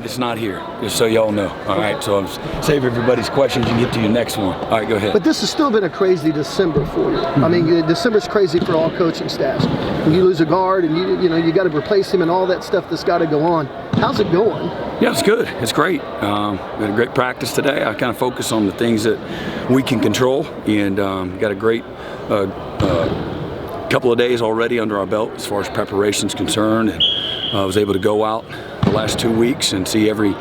that's not here, just so y'all know. All right, so I'm save everybody's questions and get to your next one. All right, go ahead. But this has still been a crazy December for you. I mean, December's crazy for all coaching staffs. When you lose a guard and you got to replace him and all that stuff that's got to go on. How's it going? Yeah, it's good. It's great. We had a great practice today. I kind of focus on the things that we can control, and got a great couple of days already under our belt as far as preparation's concerned. And I was able to go out the last 2 weeks and see every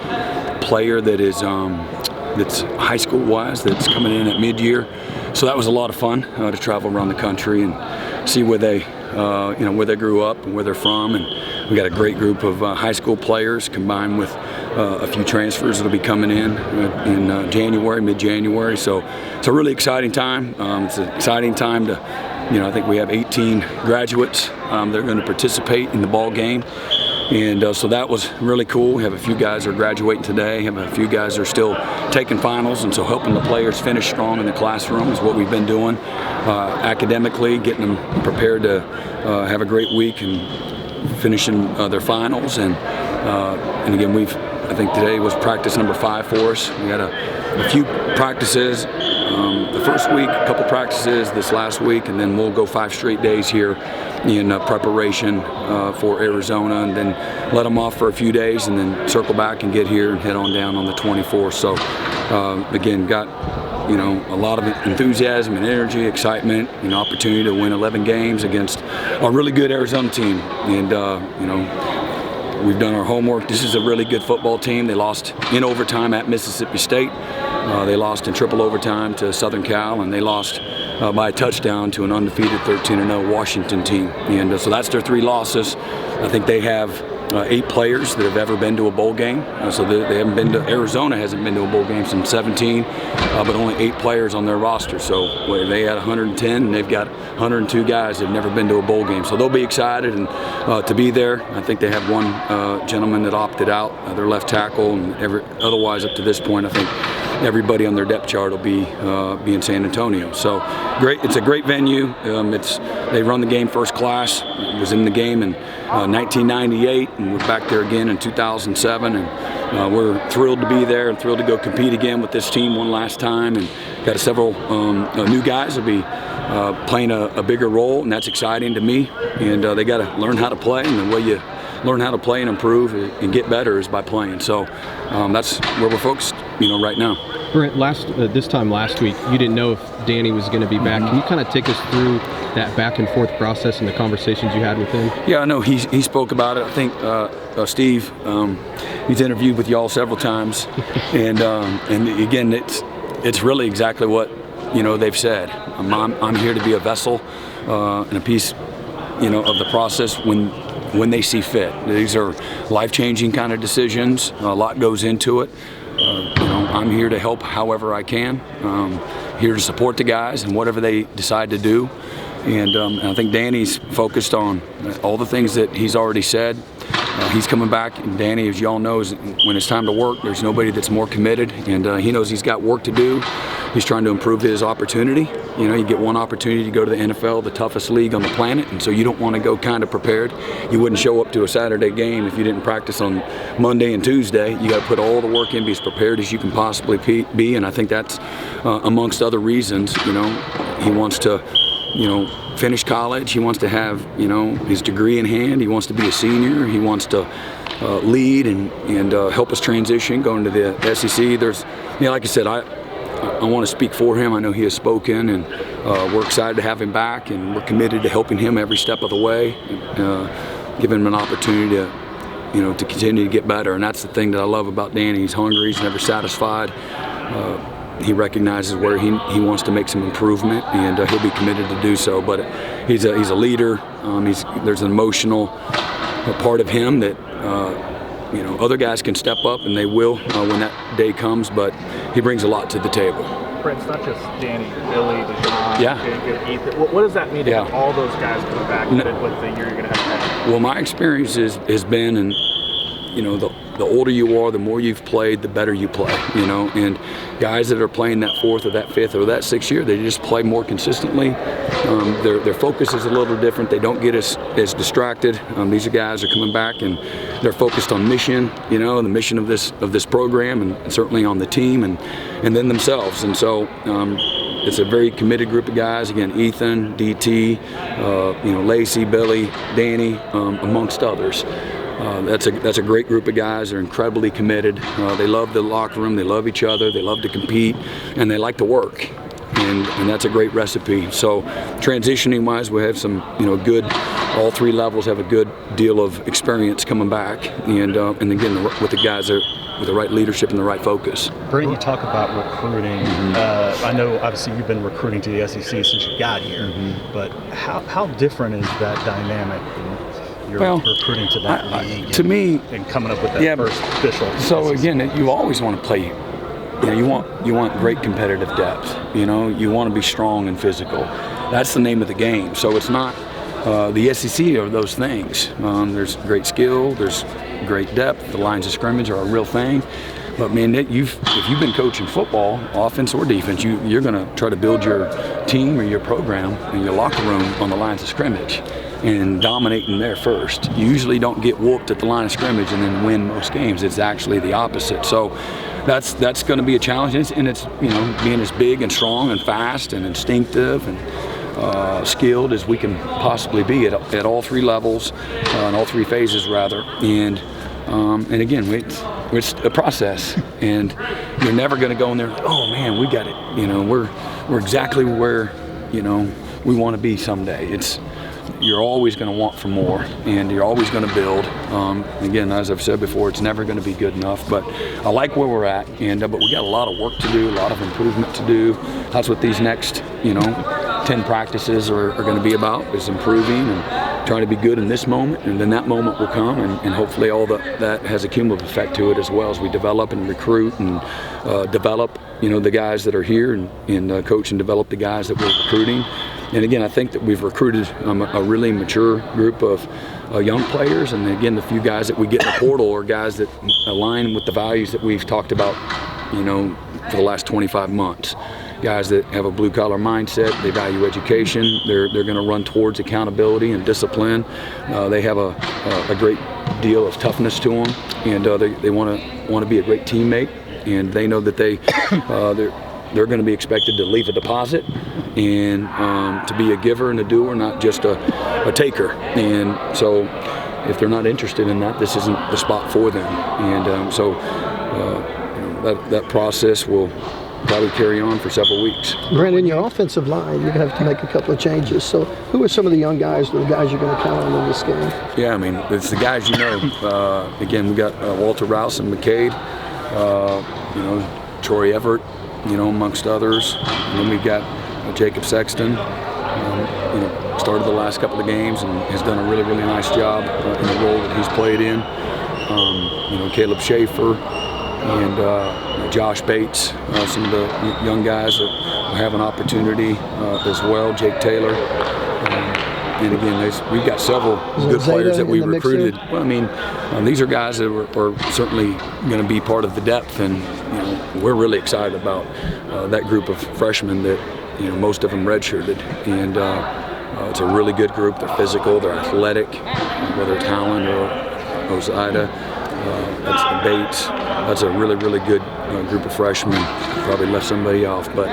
player that is that's high school wise that's coming in at mid-year. So that was a lot of fun to travel around the country and see where they where they grew up and where they're from. And we got a great group of high school players combined with a few transfers that'll be coming in January, mid-January. So it's a really exciting time. It's an exciting time to, I think we have 18 graduates that are going to participate in the ball game. And so that was really cool. We have a few guys that are graduating today, have a few guys that are still taking finals, and so helping the players finish strong in the classroom is what we've been doing academically, getting them prepared to have a great week and finishing their finals. And again, I think today was practice number 5 for us. We had a few practices the first week, a couple practices this last week, and then we'll go 5 straight days here in preparation for Arizona, and then let them off for a few days and then circle back and get here and head on down on the 24th. So again, got a lot of enthusiasm and energy, excitement, opportunity to win 11 games against a really good Arizona team. And we've done our homework. This is a really good football team. They lost in overtime at Mississippi State. They lost in triple overtime to Southern Cal, and they lost by a touchdown to an undefeated 13-0 Washington team. And so that's their 3 losses. I think they have 8 players that have ever been to a bowl game. So they haven't been to, Arizona hasn't been to a bowl game since 17, but only 8 players on their roster. So they had 110, and they've got 102 guys that have never been to a bowl game. So they'll be excited and to be there. I think they have one gentleman that opted out, their left tackle, and otherwise up to this point, I think everybody on their depth chart will be in San Antonio. So great, it's a great venue. They run the game first class. Was in the game in 1998, and we're back there again in 2007. And we're thrilled to be there and thrilled to go compete again with this team one last time. And got several new guys that'll be playing a bigger role, and that's exciting to me. And they got to learn how to play, and the way you learn how to play and improve and get better is by playing. So that's where we're focused, right now. Brent, this time last week, you didn't know if Danny was going to be back. Can you kind of take us through that back and forth process and the conversations you had with him? Yeah, I know he spoke about it. I think Steve, he's interviewed with y'all several times, and again, it's really exactly what they've said. I'm here to be a vessel and a piece, of the process when they see fit. These are life-changing kind of decisions. A lot goes into it. I'm here to help however I can. Here to support the guys and whatever they decide to do. And I think Danny's focused on all the things that he's already said. He's coming back, and Danny, as y'all know, when it's time to work, there's nobody that's more committed, and he knows he's got work to do. He's trying to improve his opportunity. You get one opportunity to go to the NFL, the toughest league on the planet, and so you don't want to go kind of prepared. You wouldn't show up to a Saturday game if you didn't practice on Monday and Tuesday. You got to put all the work in, be as prepared as you can possibly be, and I think that's amongst other reasons. He wants to, finish college. He wants to have, his degree in hand. He wants to be a senior. He wants to lead and help us transition going to the SEC. There's, like I said, I want to speak for him. I know he has spoken, and we're excited to have him back, and we're committed to helping him every step of the way, giving him an opportunity to continue to get better. And that's the thing that I love about Danny. He's hungry. He's never satisfied. He recognizes where he wants to make some improvement, and he'll be committed to do so. But he's a leader. There's an emotional part of him that other guys can step up, and they will when that day comes. But he brings a lot to the table. Brent, it's not just Danny, Billy, Deshaun, yeah. Jacob, Ethan. What does that mean to have all those guys coming back with the year you're going to have? Well, my experience has been, and the older you are, the more you've played, the better you play, and guys that are playing that 4th or that 5th or that 6th year, they just play more consistently. Their focus is a little different. They don't get as distracted. These guys are coming back and they're focused on mission, the mission of this program, and certainly on the team and then themselves. And so it's a very committed group of guys. Again, Ethan, DT, Lacey, Billy, Danny, amongst others. That's a great group of guys. They're incredibly committed. They love the locker room. They love each other. They love to compete, and they like to work. And that's a great recipe. So transitioning-wise, we have some, good. All 3 levels have a good deal of experience coming back, and again with the guys that with the right leadership and the right focus. Brent, you talk about recruiting. I know obviously you've been recruiting to the SEC since you got here, but how different is that dynamic? You're recruiting to that league to me, and coming up with that first official. So again, you always want to play. You want great competitive depth. You want to be strong and physical. That's the name of the game. So it's not the SEC or those things. There's great skill. There's great depth. The lines of scrimmage are a real thing. But man, if you've been coaching football, offense or defense, you're going to try to build your team or your program and your locker room on the lines of scrimmage and dominating there first. You usually don't get whooped at the line of scrimmage and then win most games. It's actually the opposite. So that's going to be a challenge, and it's being as big and strong and fast and instinctive and skilled as we can possibly be at all 3 levels, in all 3 phases rather. And again, it's a process, and you're never going to go in there. Oh man, we got it. We're exactly where we want to be someday. You're always going to want for more, and you're always going to build. Again, as I've said before, it's never going to be good enough. But I like where we're at, but we got a lot of work to do, a lot of improvement to do. That's what these next 10 practices are going to be about, is improving and trying to be good in this moment, and then that moment will come, and hopefully all that has a cumulative effect to it as well as we develop and recruit and develop the guys that are here and coach and develop the guys that we're recruiting. And again, I think that we've recruited a really mature group of young players, and again, the few guys that we get in the portal are guys that align with the values that we've talked about, for the last 25 months. Guys that have a blue-collar mindset, they value education, they're going to run towards accountability and discipline. They have a great deal of toughness to them, and they want to be a great teammate, and they know that they're going to be expected to leave a deposit and to be a giver and a doer, not just a taker. And so if they're not interested in that, this isn't the spot for them. And so that process will probably carry on for several weeks. Brent, in your offensive line, you're going to have to make a couple of changes. So who are some of the young guys or the guys you're going to count on in this game? Yeah, I mean, it's the guys again, we got Walter Rouse and McCade, Troy Everett, amongst others. And then we've got Jacob Sexton, started the last couple of games and has done a really, really nice job in the role that he's played in. Caleb Schaefer and Josh Bates, some of the young guys that have an opportunity as well, Jake Taylor. And again, we've got several good players that we recruited. Well, I mean, these are guys that are certainly going to be part of the depth, and we're really excited about that group of freshmen that most of them redshirted, and it's a really good group. They're physical, they're athletic, whether it's Howland or Ozida, that's Bates. That's a really, really good group of freshmen. Probably left somebody off, but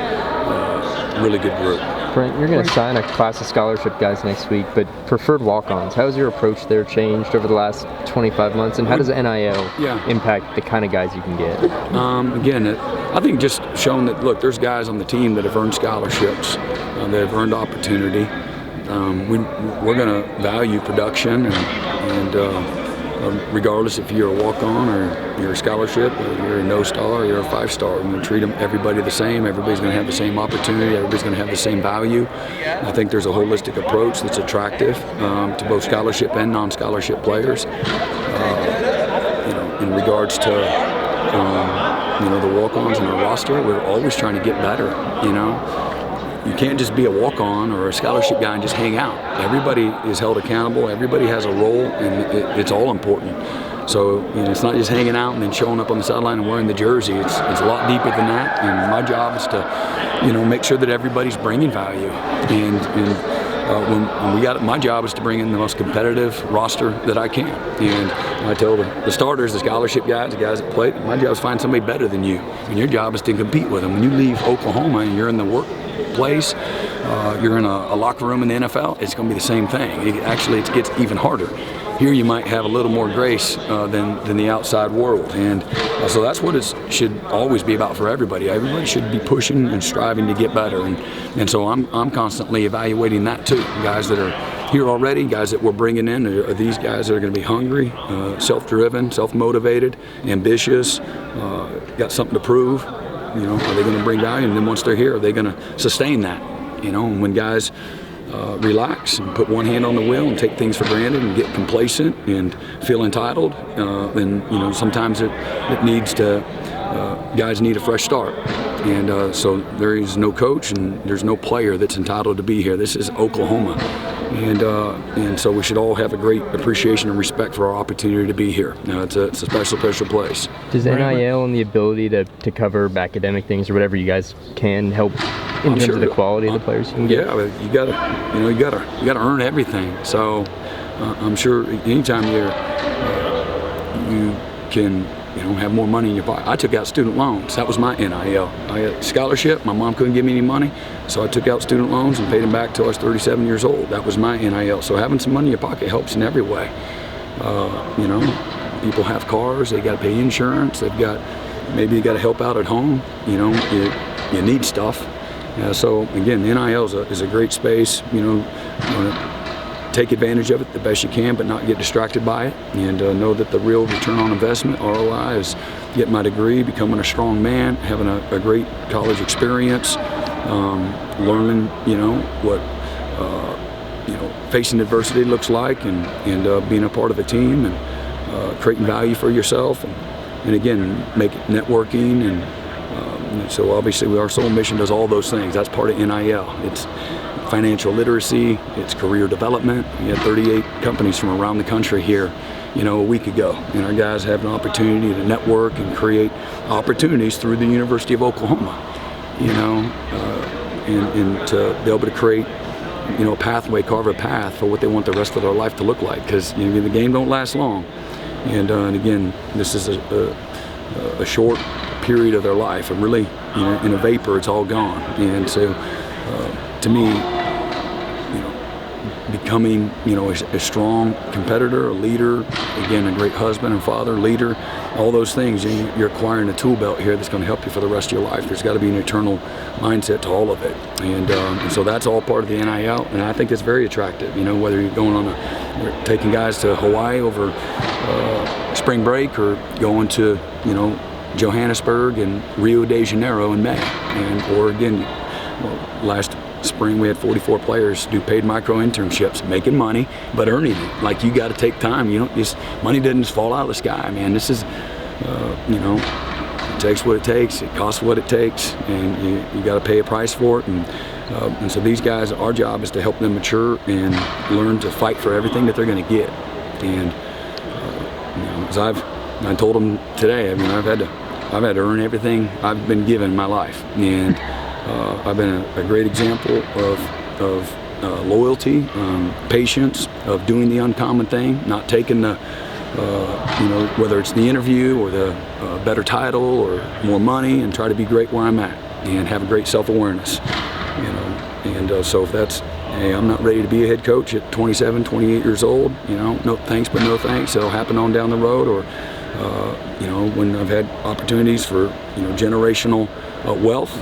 really good group. Brent, you're going to sign a class of scholarship guys next week, but preferred walk-ons. How has your approach there changed over the last 25 months, and how does NIL impact the kind of guys you can get? Again, I think just showing that, look, there's guys on the team that have earned scholarships, that have earned opportunity. We're going to value production, and regardless if you're a walk-on or you're a scholarship or you're a no-star or you're a 5-star. We're going to treat everybody the same. Everybody's going to have the same opportunity. Everybody's going to have the same value. I think there's a holistic approach that's attractive to both scholarship and non-scholarship players. In regards to the walk-ons in our roster, we're always trying to get better. You can't just be a walk-on or a scholarship guy and just hang out. Everybody is held accountable. Everybody has a role, and it's all important. So it's not just hanging out and then showing up on the sideline and wearing the jersey. It's a lot deeper than that. And my job is to, make sure that everybody's bringing value. And when we got it, my job is to bring in the most competitive roster that I can. And I tell the starters, the scholarship guys, the guys that play, my job is to find somebody better than you. And your job is to compete with them. When you leave Oklahoma and you're in the workplace, you're in a locker room in the NFL, it's going to be the same thing. It gets even harder. Here you might have a little more grace than the outside world. And so that's what it should always be about for everybody. Everybody should be pushing and striving to get better. And so I'm constantly evaluating that too. Guys that are here already, guys that we're bringing in, are these guys that are going to be hungry, self-driven, self-motivated, ambitious, got something to prove. Are they going to bring value? And then once they're here, are they going to sustain that? And when guys relax and put one hand on the wheel and take things for granted and get complacent and feel entitled, then sometimes it needs to. Guys need a fresh start, and so there is no coach and there's no player that's entitled to be here. This is Oklahoma, and so we should all have a great appreciation and respect for our opportunity to be here. It's a special place. Does NIL and the ability to cover academic things or whatever you guys can help in terms of the quality of the players you can get? Yeah, but you gotta earn everything. So I'm sure anytime you can have more money in your pocket. I took out student loans. That was my NIL. I had a scholarship. My mom couldn't give me any money, so I took out student loans and paid them back till I was 37 years old. That was my NIL. So having some money in your pocket helps in every way. People have cars. They got to pay insurance. Maybe they got to help out at home. You need stuff. So again, NIL is a great space. Take advantage of it the best you can, but not get distracted by it, and know that the real return on investment, ROI, is getting my degree, becoming a strong man, having a great college experience, learning, what facing adversity looks like, and being a part of a team, and creating value for yourself, and again, networking, and so obviously our sole mission does all those things. That's part of NIL. It's financial literacy, it's career development. We had 38 companies from around the country here, a week ago, and our guys have an opportunity to network and create opportunities through the University of Oklahoma, and to be able to create, a pathway, carve a path for what they want the rest of their life to look like, because the game don't last long, and again, this is a short period of their life, and really, in a vapor, it's all gone, and so to me, becoming, a strong competitor, a leader, again, a great husband and father, leader, all those things, you're acquiring a tool belt here that's going to help you for the rest of your life. There's got to be an eternal mindset to all of it. And so that's all part of the NIL, and I think it's very attractive, whether you're going on taking guys to Hawaii over spring break, or going to, Johannesburg and Rio de Janeiro in May, or again, last spring we had 44 players do paid micro internships, making money but earning it. Like, you got to take time. Money doesn't just fall out of the sky, man. This is it takes what it takes, it costs what it takes, and you got to pay a price for it, and so these guys, our job is to help them mature and learn to fight for everything that they're going to get. And as I told them today, I've had to earn everything I've been given in my life, and I've been a great example of loyalty, patience, of doing the uncommon thing, not taking the, whether it's the interview or the better title or more money, and try to be great where I'm at and have a great self-awareness. And so if that's, hey, I'm not ready to be a head coach at 27, 28 years old, no thanks but no thanks. It'll happen on down the road, or when I've had opportunities for, generational wealth,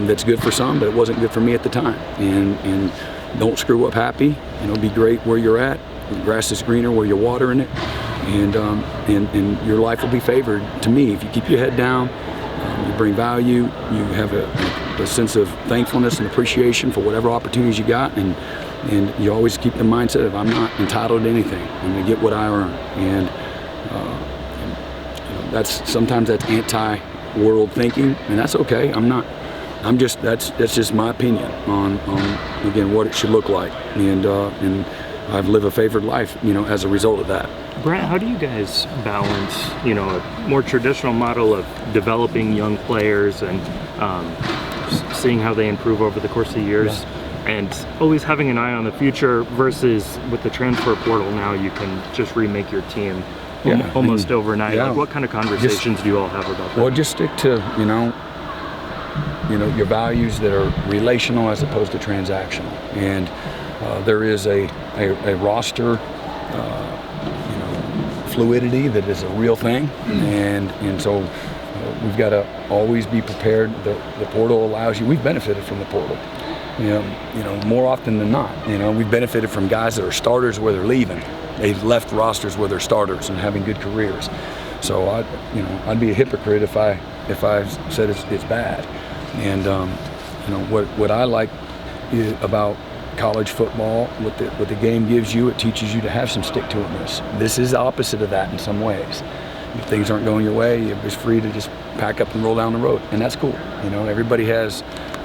that's good for some, but it wasn't good for me at the time. And don't screw up happy. Be great where you're at. The grass is greener where you're watering it, and your life will be favored. To me, if you keep your head down, you bring value, you have a sense of thankfulness and appreciation for whatever opportunities you got, and you always keep the mindset of, I'm not entitled to anything. I'm going to get what I earn. And sometimes that's anti-world thinking, and that's okay. That's just my opinion on again what it should look like. And I've lived a favored life, as a result of that. Brent, how do you guys balance, a more traditional model of developing young players and seeing how they improve over the course of the years, and always having an eye on the future versus with the transfer portal now you can just remake your team almost overnight? Yeah. Like, what kind of conversations do you all have about that? Well, just stick to, your values that are relational as opposed to transactional. And there is a roster, fluidity that is a real thing, and so we've got to always be prepared. The portal allows you. We've benefited from the portal, more often than not. We've benefited from guys that are starters where they're leaving. They've left rosters where they're starters and having good careers. So I'd be a hypocrite if I said it's bad. And what I like about college football, what the game gives you, it teaches you to have some stick-to-itness. This is the opposite of that in some ways. If things aren't going your way, you're just free to just pack up and roll down the road, and that's cool. Everybody has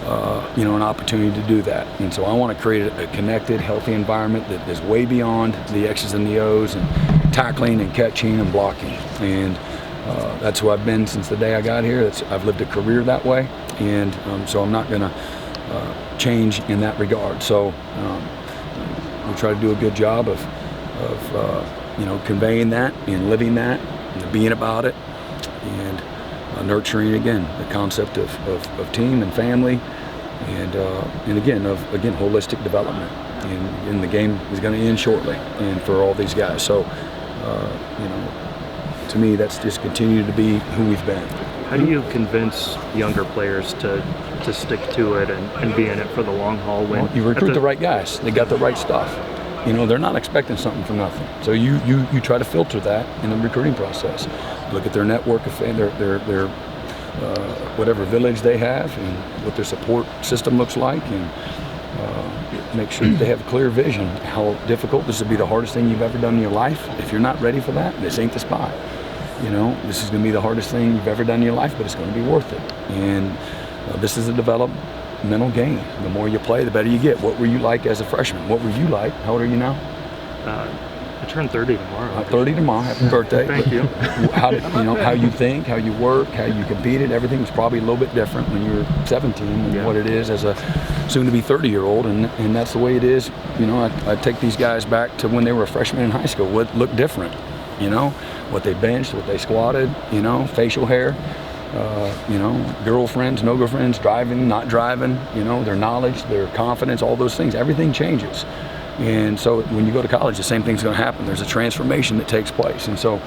an opportunity to do that. And so I want to create a connected, healthy environment that is way beyond the X's and the O's and tackling and catching and blocking. And that's who I've been since the day I got here. I've lived a career that way, and so I'm not going to change in that regard. So we try to do a good job of conveying that and living that and being about it, and nurturing again the concept of team and family, and again holistic development. And the game is going to end shortly, and for all these guys. So to me, that's just continued to be who we've been. How do you convince younger players to stick to it and be in it for the long haul? When you recruit the right guys, they got the right stuff. They're not expecting something for nothing. So you try to filter that in the recruiting process. Look at their network of their whatever village they have and what their support system looks like, and make sure that they have a clear vision. How difficult this would be, the hardest thing you've ever done in your life. If you're not ready for that, this ain't the spot. This is going to be the hardest thing you've ever done in your life, but it's going to be worth it. And this is a developmental game. The more you play, the better you get. What were you like as a freshman? What were you like? How old are you now? I turn 30 tomorrow. 30 tomorrow. Happy birthday. Thank you. How you think, how you work, how you competed, everything was probably a little bit different when you were 17 than what it is as a soon-to-be 30-year-old, and that's the way it is. I take these guys back to when they were a freshman in high school. What looked different? What they benched, what they squatted, facial hair, girlfriends, no girlfriends, driving, not driving, their knowledge, their confidence, all those things. Everything changes. And so when you go to college, the same thing's going to happen. There's a transformation that takes place. And so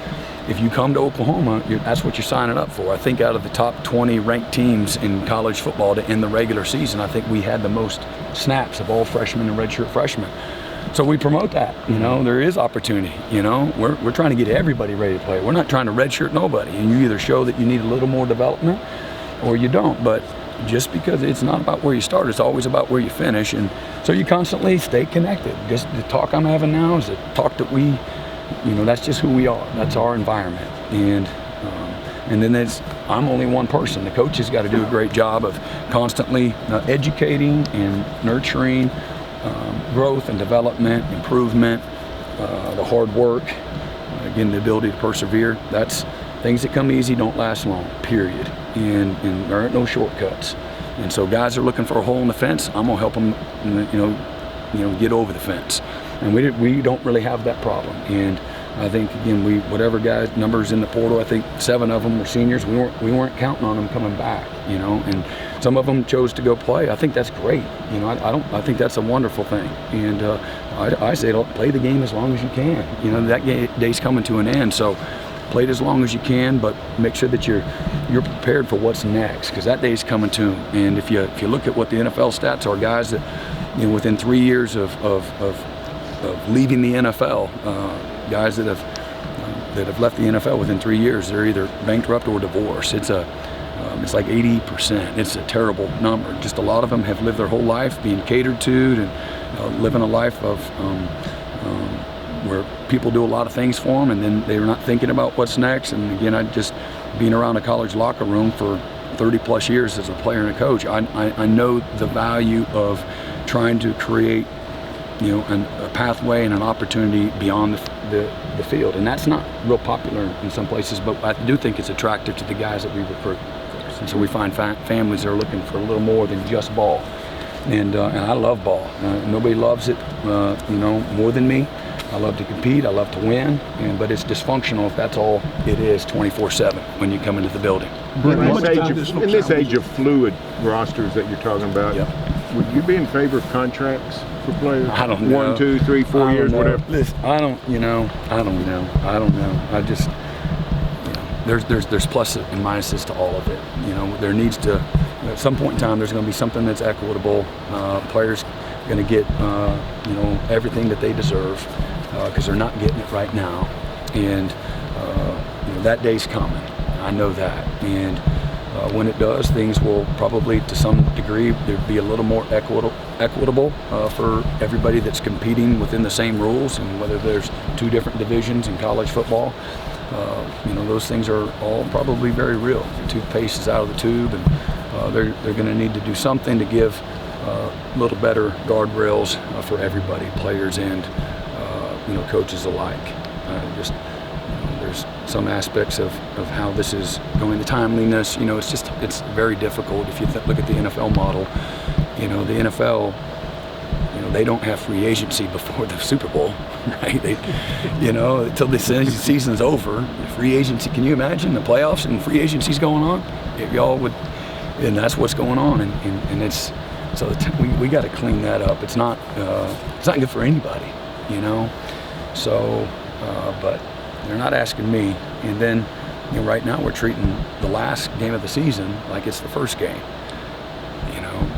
if you come to Oklahoma, that's what you're signing up for. I think out of the top 20 ranked teams in college football to end the regular season, I think we had the most snaps of all freshmen and redshirt freshmen. So we promote that. There is opportunity. We're trying to get everybody ready to play. We're not trying to redshirt nobody. And you either show that you need a little more development or you don't. But just because it's not about where you start, it's always about where you finish. And so you constantly stay connected. Just the talk I'm having now is the talk that we, that's just who we are. That's our environment. And then I'm only one person. The coach has got to do a great job of constantly educating and nurturing growth and development, improvement, the hard work, again, the ability to persevere. That's things that come easy don't last long, period. And there aren't no shortcuts. And so guys are looking for a hole in the fence. I'm gonna help them, get over the fence. And we don't really have that problem. And I think again, whatever guys numbers in the portal, I think 7 of them were seniors. We weren't counting on them coming back, and some of them chose to go play. I think that's great. I think that's a wonderful thing. And I say, play the game as long as you can. That day's coming to an end. So play it as long as you can, but make sure that you're prepared for what's next, because that day's coming to. And if you look at what the NFL stats are, guys that within 3 years of leaving the NFL, guys that have left the NFL within 3 years, they're either bankrupt or divorced. It's like 80%. It's a terrible number. Just a lot of them have lived their whole life being catered to and living a life of where people do a lot of things for them, and then they're not thinking about what's next. And again, I just being around a college locker room for 30 plus years as a player and a coach, I know the value of trying to create a pathway and an opportunity beyond the field. And that's not real popular in some places, but I do think it's attractive to the guys that we recruit. And so we find families that are looking for a little more than just ball. And I love ball. Nobody loves it, more than me. I love to compete. I love to win. But it's dysfunctional if that's all it is 24/7 when you come into the building. In this age of fluid rosters that you're talking about, would you be in favor of contracts for players? I don't know. 1, 2, 3, 4 years, whatever. Listen, I don't know. I just, there's pluses and minuses to all of it. There needs to, at some point in time, there's going to be something that's equitable. Players are going to get, everything that they deserve because they're not getting it right now. And, that day's coming. I know that. And when it does, things will probably, to some degree, there'd be a little more equitable for everybody that's competing within the same rules. And whether there's 2 different divisions in college football, those things are all probably very real. The toothpaste is out of the tube, and they're going to need to do something to give a little better guardrails for everybody, players and coaches alike. There's some aspects of how this is going, the timeliness. It's very difficult. If you look at the NFL model, the NFL, they don't have free agency before the Super Bowl, right? Until the season's over, free agency. Can you imagine the playoffs and free agency's going on? Y'all would, and that's what's going on, and it's so we got to clean that up. It's not good for anybody, So, but they're not asking me, and then right now we're treating the last game of the season like it's the first game,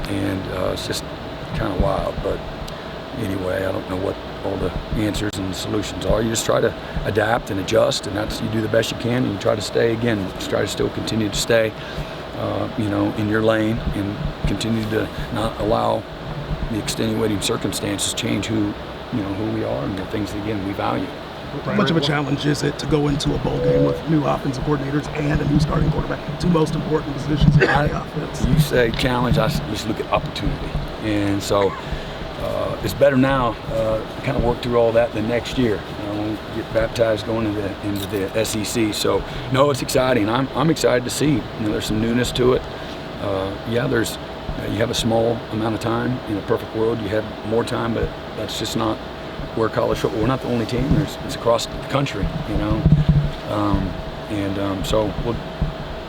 and it's just kind of wild. But anyway, I don't know what all the answers and solutions are. You just try to adapt and adjust, and you do the best you can, and you try to stay try to still continue to stay in your lane and continue to not allow the extenuating circumstances change who we are and the things that, again, we value. How much of a challenge is it to go into a bowl game with new offensive coordinators and a new starting quarterback, 2 most important positions in the offense? You say challenge, I just look at opportunity. And so it's better now to kind of work through all that the next year. When we get baptized going into the SEC. So, no, it's exciting. I'm excited to see. There's some newness to it. You have a small amount of time. In a perfect world, you have more time, but that's just not where college football. We're not the only team. It's across the country, so we'll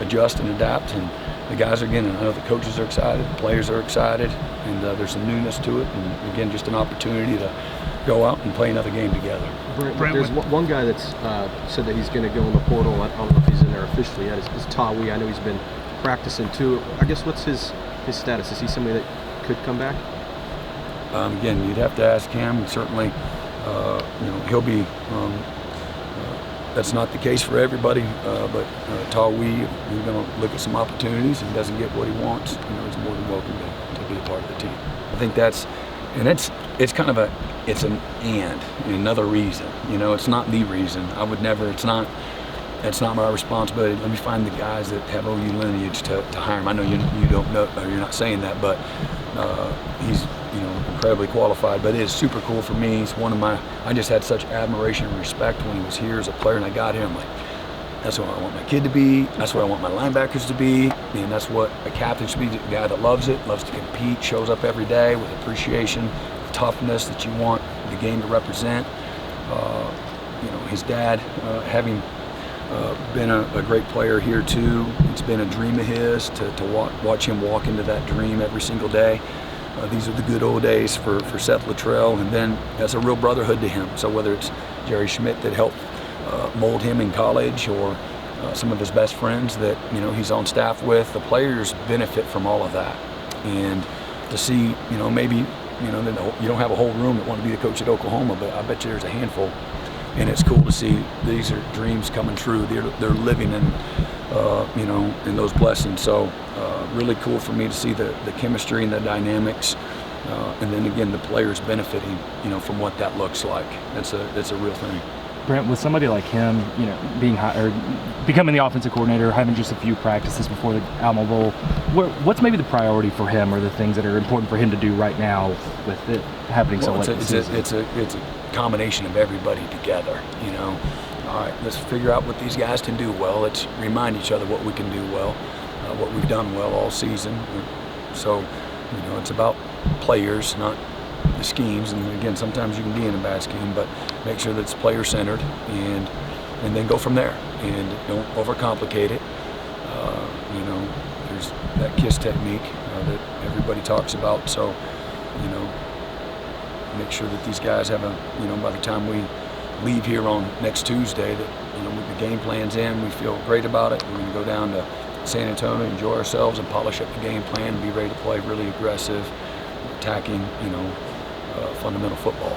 adjust and adapt. And the guys I know the coaches are excited, the players are excited, and there's some newness to it. And again, just an opportunity to go out and play another game together. Brent, there's one guy that's said that he's going to go in the portal. I don't know if he's in there officially yet. Is Tawi. I know he's been practicing too. I guess what's his status? Is he somebody that could come back? Again, you'd have to ask him, and certainly, he'll be. That's not the case for everybody, but Tawi, we're going to look at some opportunities. If he doesn't get what he wants, he's more than welcome to be a part of the team. I think it's kind of another reason. It's not the reason. I would never. It's not my responsibility. Let me find the guys that have OU lineage to hire him. I know you don't know, or you're not saying that, but he's incredibly qualified. But it is super cool for me. He's one of my. I just had such admiration and respect when he was here as a player, and I got him. Like, that's what I want my kid to be. That's what I want my linebackers to be, and that's what a captain should be. A guy that loves it, loves to compete, shows up every day with appreciation, toughness that you want the game to represent. His dad having. Been a great player here too. It's been a dream of his to watch him walk into that dream every single day. These are the good old days for Seth Luttrell, and then that's a real brotherhood to him. So whether it's Jerry Schmidt that helped mold him in college, or some of his best friends that he's on staff with, the players benefit from all of that. And to see maybe you don't have a whole room that want to be the coach at Oklahoma, but I bet you there's a handful. And it's cool to see these are dreams coming true. They're living in, in those blessings. So really cool for me to see the chemistry and the dynamics, and then again the players benefiting, from what that looks like. That's a real thing. Brent, with somebody like him, being hired, becoming the offensive coordinator, having just a few practices before the Alamo Bowl, what's maybe the priority for him, or the things that are important for him to do right now with it happening so late? It's a combination of everybody together. All right, let's figure out what these guys can do well. Let's remind each other what we can do well, what we've done well all season. So, it's about players, not the schemes. And again, sometimes you can be in a bad scheme, but make sure that it's player-centered, and then go from there. And don't overcomplicate it. There's that KISS technique that everybody talks about. So, make sure that these guys have by the time we leave here on next Tuesday, that with the game plans in, we feel great about it. We're going to go down to San Antonio, enjoy ourselves, and polish up the game plan, and be ready to play really aggressive, attacking, fundamental football.